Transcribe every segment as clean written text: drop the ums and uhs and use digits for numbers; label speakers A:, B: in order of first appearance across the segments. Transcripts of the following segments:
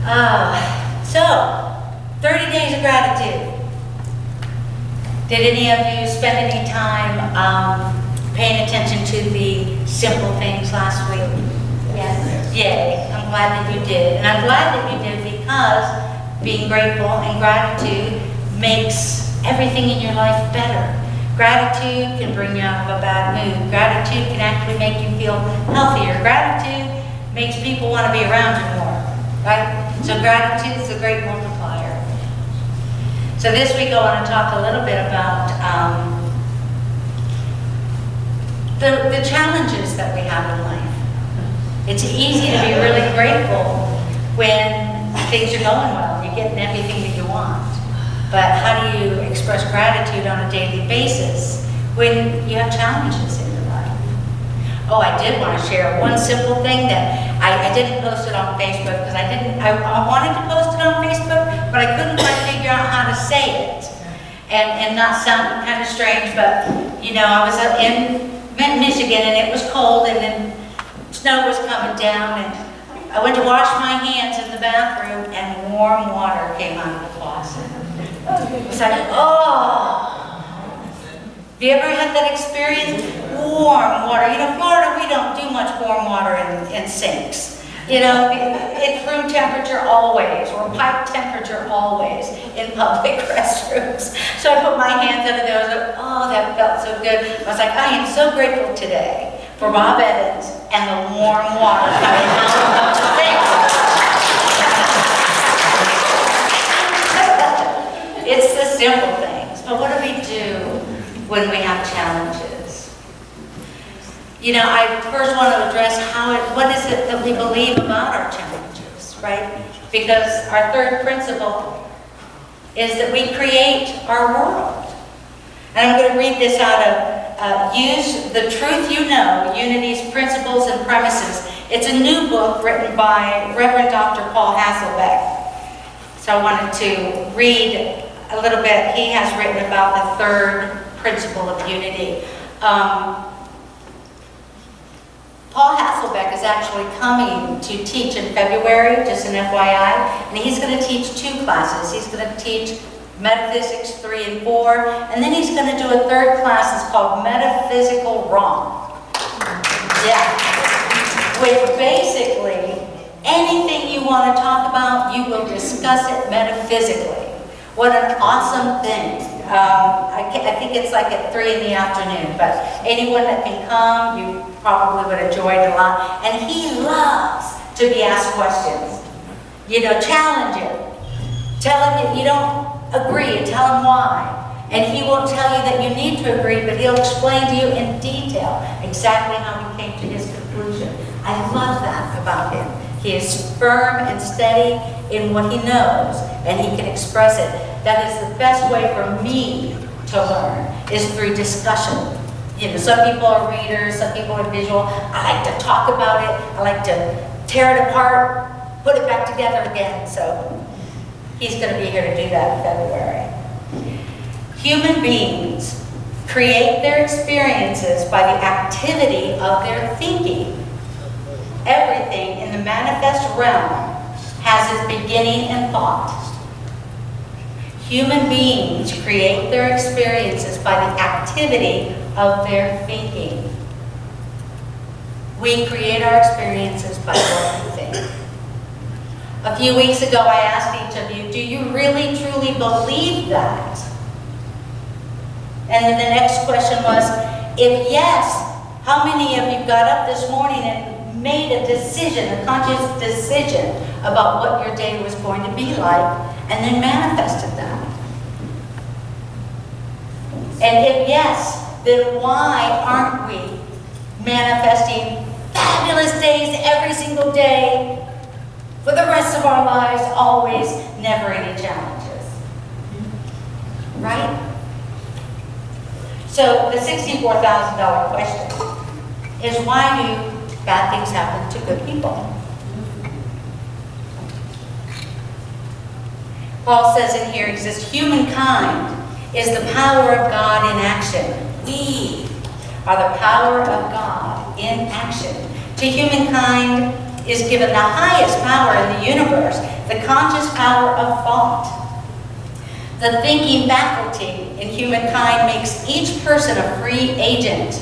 A: So, 30 days of gratitude. Did any of you spend any time paying attention to the simple things last week? Yes. Yay, I'm glad that you did. And I'm glad that you did because being grateful and gratitude makes everything in your life better. Gratitude can bring you out of a bad mood. Gratitude can actually make you feel healthier. Gratitude makes people want to be around you more, right? So gratitude is a great multiplier. So this week I want to talk a little bit about the challenges that we have in life. It's easy to be really grateful when things are going well, you're getting everything that you want. But how do you express gratitude on a daily basis when you have challenges in your life? Oh, I did want to share one simple thing that I didn't post it on Facebook because I wanted to post it on Facebook, but I couldn't quite figure out how to say it and not sound kind of strange. But you know, I was up in Michigan and it was cold and then snow was coming down and I went to wash my hands in the bathroom and warm water came out of the faucet. It's like, oh. Have you ever had that experience? Warm water. You know, Florida, we don't do much warm water in sinks. You know, it's room temperature always, or pipe temperature always in public restrooms. So I put my hands under there. I was like, oh, that felt so good. I was like, I am so grateful today for Bob Evans and the warm water coming out of the sink. It's the simple things. But what do we do when we have challenges? You know, I first want to address what is it that we believe about our challenges, right? Because our third principle is that we create our world. And I'm going to read this out of Use the Truth You Know, Unity's Principles and Premises. It's a new book written by Reverend Dr. Paul Hasselbeck. So I wanted to read a little bit. He has written about the third principle of unity. Paul Hasselbeck is actually coming to teach in February, just an FYI, and he's going to teach 2 classes. He's going to teach Metaphysics 3 and 4, and then he's going to do a third class. It's called Metaphysical Wrong. Yeah. Which basically, anything you want to talk about, you will discuss it metaphysically. What an awesome thing. I think it's like at 3 in the afternoon, but anyone that can come, you probably would enjoy it a lot. And he loves to be asked questions. You know, challenge him. Tell him that you don't agree and tell him why. And he won't tell you that you need to agree, but he'll explain to you in detail exactly how he came to his conclusion. I love that about him. He is firm and steady in what he knows, and he can express it. That is the best way for me to learn, is through discussion. You know, some people are readers, some people are visual. I like to talk about it. I like to tear it apart, put it back together again. So he's going to be here to do that in February. Human beings create their experiences by the activity of their thinking. Everything in the manifest realm has its beginning in thought. Human beings create their experiences by the activity of their thinking. We create our experiences by what we think. A few weeks ago, I asked each of you, do you really, truly believe that? And then the next question was, if yes, how many of you got up this morning and made a decision, a conscious decision about what your day was going to be like, and then manifested that? And if yes, then why aren't we manifesting fabulous days every single day for the rest of our lives, always, never any challenges? Right? So the $64,000 question is, why do bad things happen to good people? Paul says in here, he says, humankind is the power of God in action. We are the power of God in action. To humankind, is given the highest power in the universe, the conscious power of thought. The thinking faculty in humankind makes each person a free agent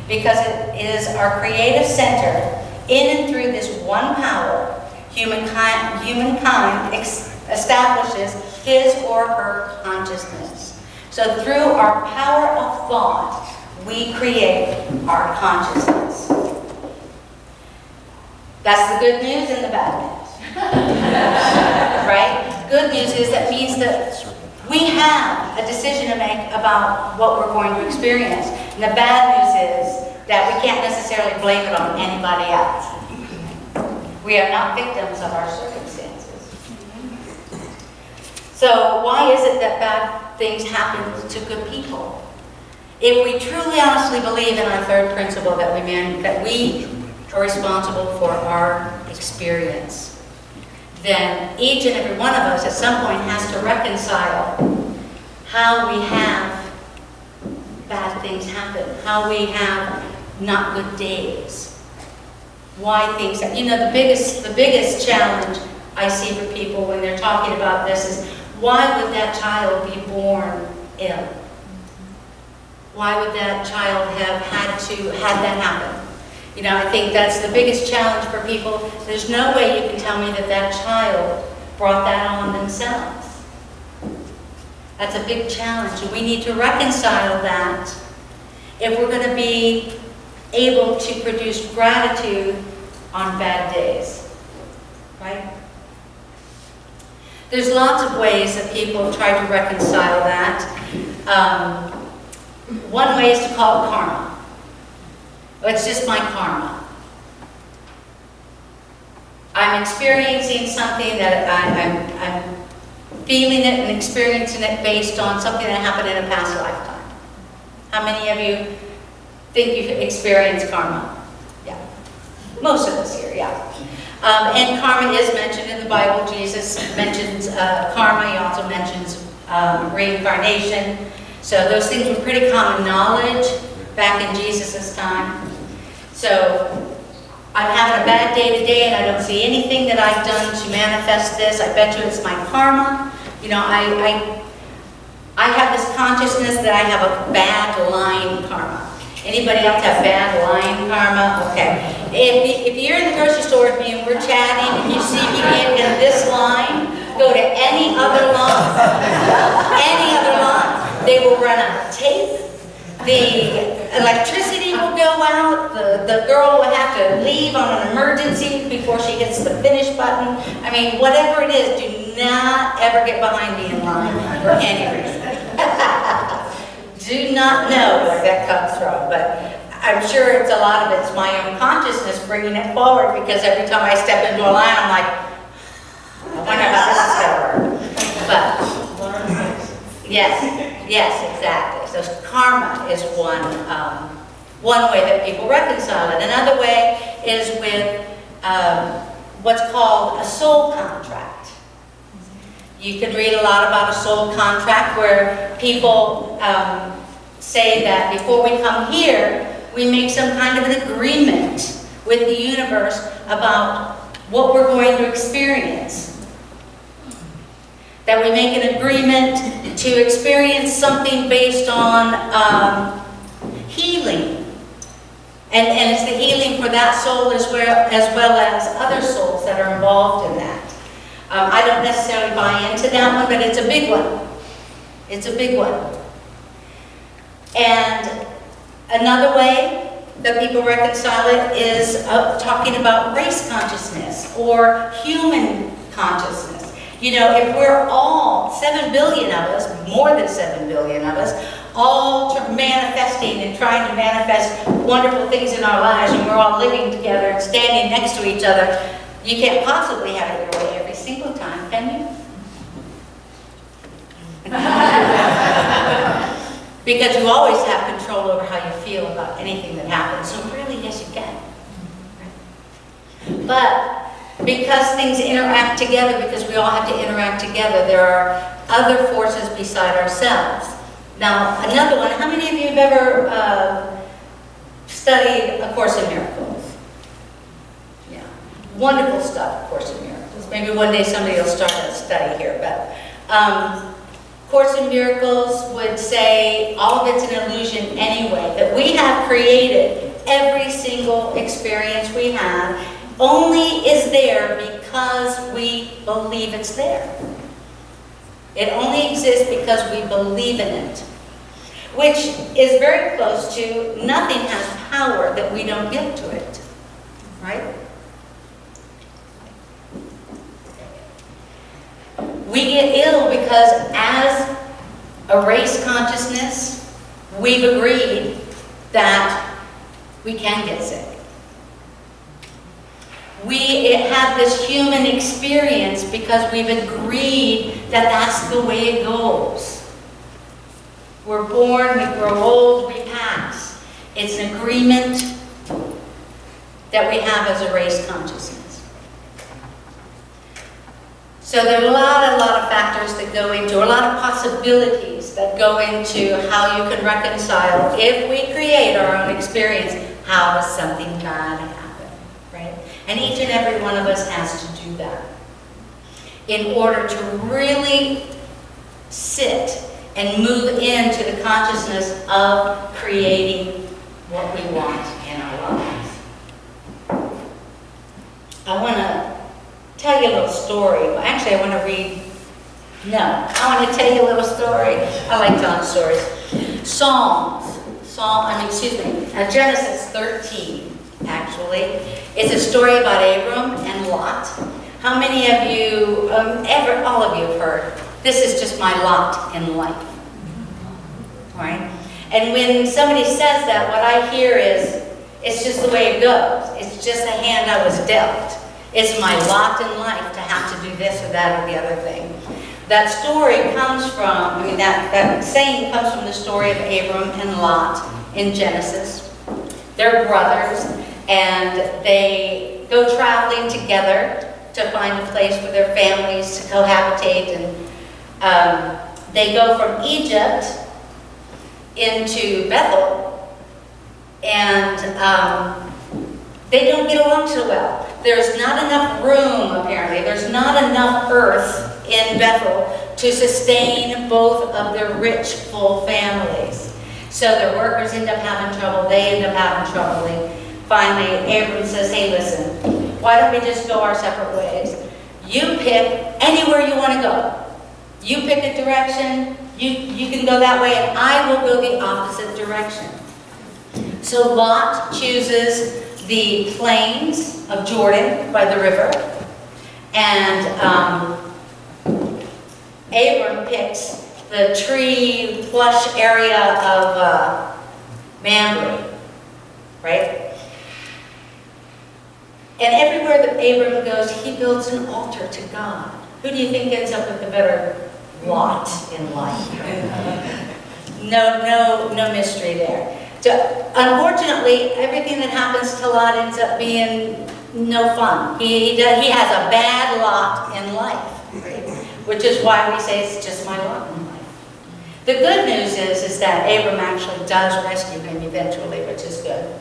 A: because it is our creative center. In and through this one power, humankind establishes his or her consciousness. So through our power of thought, we create our consciousness. That's the good news and the bad news. Right? Good news is that means that we have a decision to make about what we're going to experience. And the bad news is that we can't necessarily blame it on anybody else. We are not victims of our circumstances. So why is it that bad things happen to good people? If we truly honestly believe in our third principle that we are responsible for our experience, then each and every one of us at some point has to reconcile how we have bad things happen, how we have not good days, why things happen. You know, the biggest challenge I see for people when they're talking about this is, why would that child be born ill? Why would that child have had that happen? You know, I think that's the biggest challenge for people. There's no way you can tell me that that child brought that on themselves. That's a big challenge, and we need to reconcile that if we're going to be able to produce gratitude on bad days, right? There's lots of ways that people try to reconcile that. One way is to call it karma. It's just my karma. I'm experiencing something that I'm feeling it and experiencing it based on something that happened in a past lifetime. How many of you think you've experienced karma? Yeah. Most of us here, yeah. And karma is mentioned in the Bible. Jesus mentions karma. He also mentions reincarnation. So those things were pretty common knowledge back in Jesus' time. So I'm having a bad day today and I don't see anything that I've done to manifest this. I bet you it's my karma. You know, I have this consciousness that I have a bad lying karma. Anybody else have bad lying karma? Okay. If you're in the grocery store with me and we're chatting and you see me get in this line, go to any other line. Any other line. They will run out of tape. The electricity will go out. The girl will have to leave on an emergency before she hits the finish button. I mean, whatever it is, do not ever get behind me in line for any reason. Do not know where that comes from, but I'm sure it's a lot of it's my own consciousness bringing it forward, because every time I step into a line, I'm like, I wonder how this is going to work. But yes, exactly. So karma is one way that people reconcile it. Another way is with what's called a soul contract. You can read a lot about a soul contract where people say that before we come here, we make some kind of an agreement with the universe about what we're going to experience. That we make an agreement to experience something based on healing. And it's the healing for that soul as well as other souls that are involved in that. I don't necessarily buy into that one, but it's a big one. It's a big one. And another way that people reconcile it is talking about race consciousness or human consciousness. You know, if we're all, 7 billion of us, more than 7 billion of us, all manifesting and trying to manifest wonderful things in our lives, and we're all living together and standing next to each other, you can't possibly have it your way every single time, can you? Because you always have control over how you feel about anything that happens. So really, yes, you can. But because things interact together, because we all have to interact together, there are other forces beside ourselves. Now, another one, how many of you have ever studied A Course in Miracles? Yeah. Wonderful stuff, Course in Miracles. Maybe one day somebody will start a study here, but Course in Miracles would say all of it's an illusion anyway, that we have created every single experience we have only is there because we believe it's there. It only exists because we believe in it, which is very close to nothing has power that we don't give to it, right? We get ill because as a race consciousness, we've agreed that we can get sick. We have this human experience because we've agreed that that's the way it goes. We're born, we grow old, we pass. It's an agreement that we have as a race consciousness. So there are a lot of factors that go into, a lot of possibilities that go into how you can reconcile, if we create our own experience, how does something bad happen, right? And each and every one of us has to do that in order to really sit and move into the consciousness of creating what we want in our lives. I want to tell you a little story. Well, actually, I want to tell you a little story. I like telling stories. Genesis 13, actually. It's a story about Abram and Lot. How many of you, all of you have heard, this is just my lot in life, right? And when somebody says that, what I hear is, it's just the way it goes. It's just the hand I was dealt. It's my lot in life to have to do this or that or the other thing. That story comes from, that saying comes from the story of Abram and Lot in Genesis. They're brothers, and they go traveling together to find a place for their families to cohabitate. And they go from Egypt into Bethel, and they don't get along so well. There's not enough room, apparently. There's not enough earth in Bethel to sustain both of their rich, full families. So their workers end up having trouble. They end up having trouble. Finally, Abram says, hey, listen, why don't we just go our separate ways? You pick anywhere you want to go. You pick a direction. You can go that way, and I will go the opposite direction. So Lot chooses the plains of Jordan by the river, and Abram picks the tree plush area of Mamre, right? And everywhere that Abram goes, he builds an altar to God. Who do you think ends up with the better lot in life? No mystery there. So, unfortunately, everything that happens to Lot ends up being no fun. He has a bad lot in life, right? Which is why we say it's just my lot in life. The good news is that Abram actually does rescue him eventually, which is good.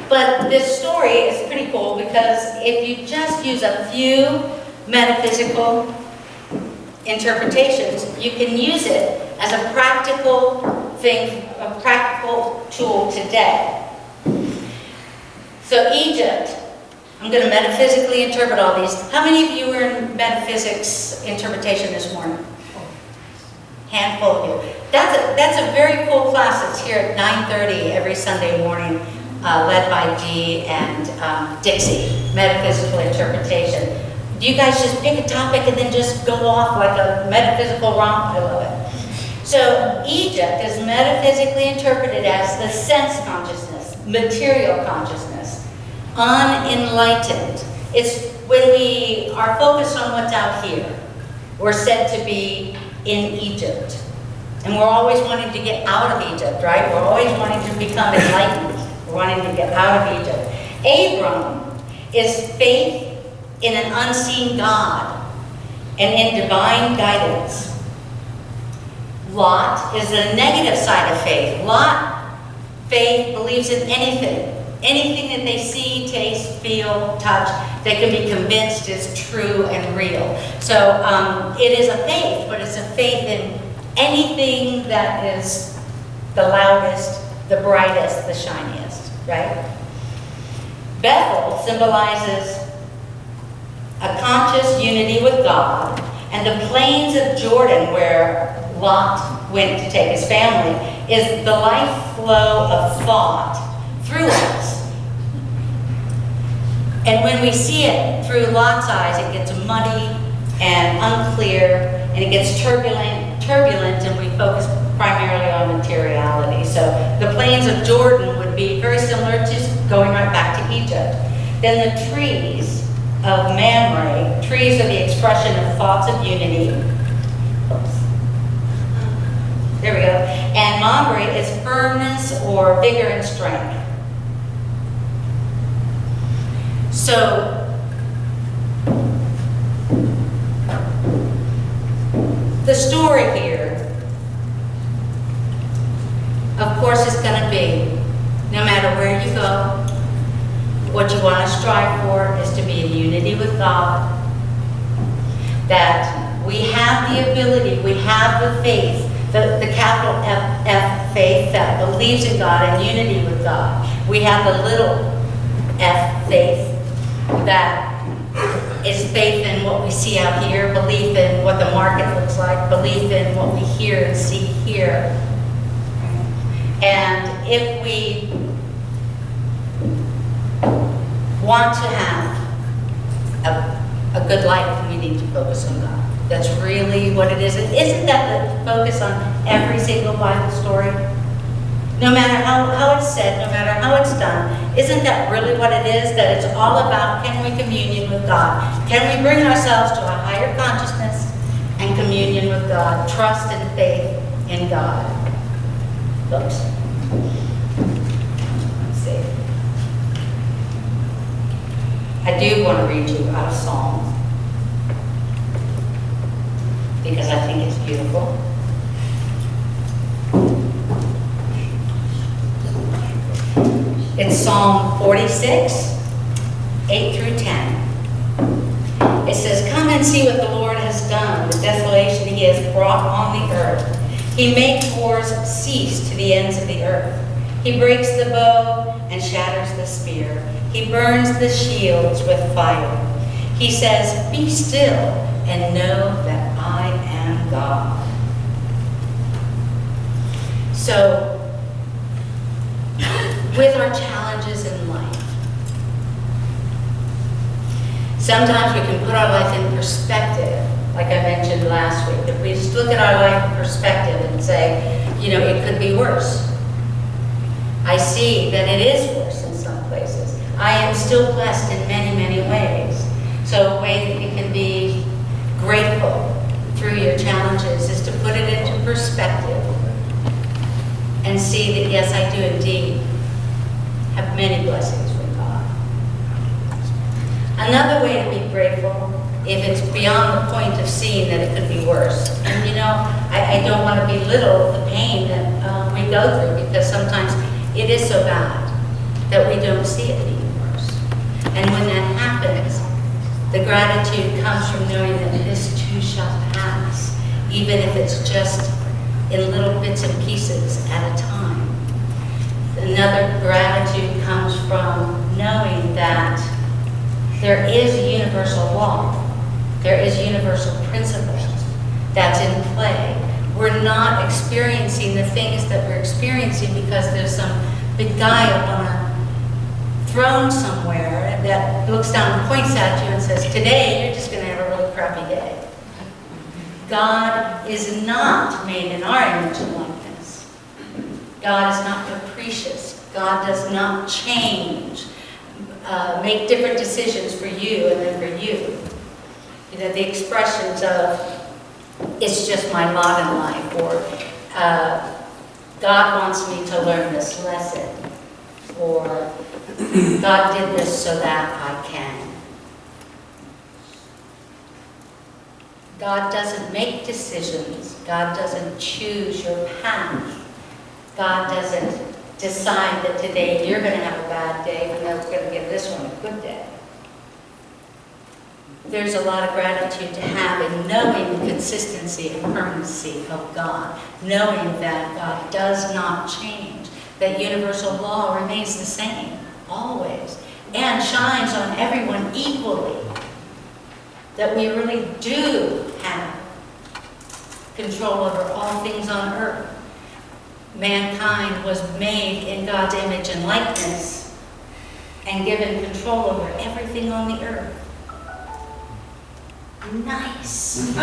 A: But this story is pretty cool because if you just use a few metaphysical interpretations, you can use it as a practical thing, a practical tool today. So Egypt, I'm going to metaphysically interpret all these. How many of you were in metaphysics interpretation this morning? Handful of you. That's a very cool class. It's here at 9:30 every Sunday morning, led by Dee and Dixie, metaphysical interpretation. Do you guys just pick a topic and then just go off like a metaphysical romp? I love it. So Egypt is metaphysically interpreted as the sense consciousness, material consciousness, unenlightened. It's when we are focused on what's out here. We're said to be in Egypt. And we're always wanting to get out of Egypt, right? We're always wanting to become enlightened. We're wanting to get out of Egypt. Abram is faith in an unseen God and in divine guidance. Lot is the negative side of faith. Lot, faith, believes in anything anything that they see, taste, feel, touch, they can be convinced is true and real. So it is a faith, but it's a faith in anything that is the loudest, the brightest, the shiniest, right? Bethel symbolizes a conscious unity with God, and the plains of Jordan, where Lot went to take his family, is the life flow of thought through us. And when we see it through Lot's eyes, it gets muddy and unclear, and it gets turbulent, and we focus primarily on materiality. So the plains of Jordan would be very similar to going right back to Egypt. Then the trees of Mamre, trees are the expression of thoughts of unity. Oops. There we go. And Mamre is firmness or vigor and strength. So, the story here, of course, is going to be, no matter where you go, what you want to strive for is to be in unity with God, that we have the ability, we have the faith, the capital F faith that believes in God and unity with God. We have the little f faith that is faith in what we see out here, belief in what the market looks like, belief in what we hear and see here. And if we want to have a good life, we need to focus on God. That's really what it is. Isn't that the focus on every single Bible story? No matter how it's said, no matter how it's done, isn't that really what it is? That it's all about, can we communion with God? Can we bring ourselves to a higher consciousness and communion with God, trust and faith in God? Oops. Let's see. I do want to read you out of Psalms, because I think it's beautiful. It's Psalm 46, 8 through 10. It says, "Come and see what the Lord has done, the desolation he has brought on the earth. He makes wars cease to the ends of the earth. He breaks the bow and shatters the spear. He burns the shields with fire. He says, be still and know that I am God." So, with our challenges in life, sometimes we can put our life in perspective, like I mentioned last week. If we just look at our life in perspective and say, it could be worse. I see that it is worse in some places. I am still blessed in many, many ways. So a way that you can be grateful through your challenges is to put it into perspective and see that, yes, I do indeed have many blessings from God. Another way to be grateful, if it's beyond the point of seeing that it could be worse. And I don't want to belittle the pain that we go through, because sometimes it is so bad that we don't see it being worse. And when that happens, the gratitude comes from knowing that this too shall pass, even if it's just in little bits and pieces at a time. Another gratitude comes from knowing that there is a universal law. There is universal principle that's in play. We're not experiencing the things that we're experiencing because there's some big guy up on a throne somewhere that looks down and points at you and says, today you're just going to have a really crappy day. God is not made in our image and likeness. God is not capricious. God does not change, make different decisions for you and then for you. The expressions of, it's just my lot in life, or God wants me to learn this lesson, or God did this so that I can. God doesn't make decisions. God doesn't choose your path. God doesn't decide that today you're going to have a bad day and they're going to give this one a good day. There's a lot of gratitude to have in knowing the consistency and permanency of God, knowing that God does not change, that universal law remains the same, always, and shines on everyone equally, that we really do have control over all things on earth. Mankind was made in God's image and likeness and given control over everything on the earth. Nice.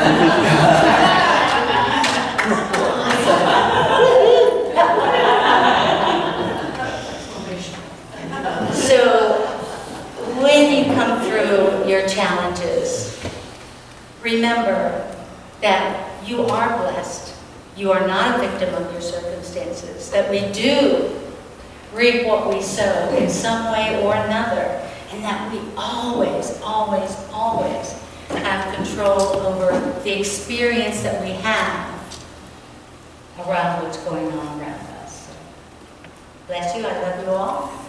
A: So when you come through your challenges, remember that you are blessed. You are not a victim of your circumstances, that we do reap what we sow in some way or another, and that we always, always, always have control over the experience that we have around what's going on around us. So, bless you. I love you all.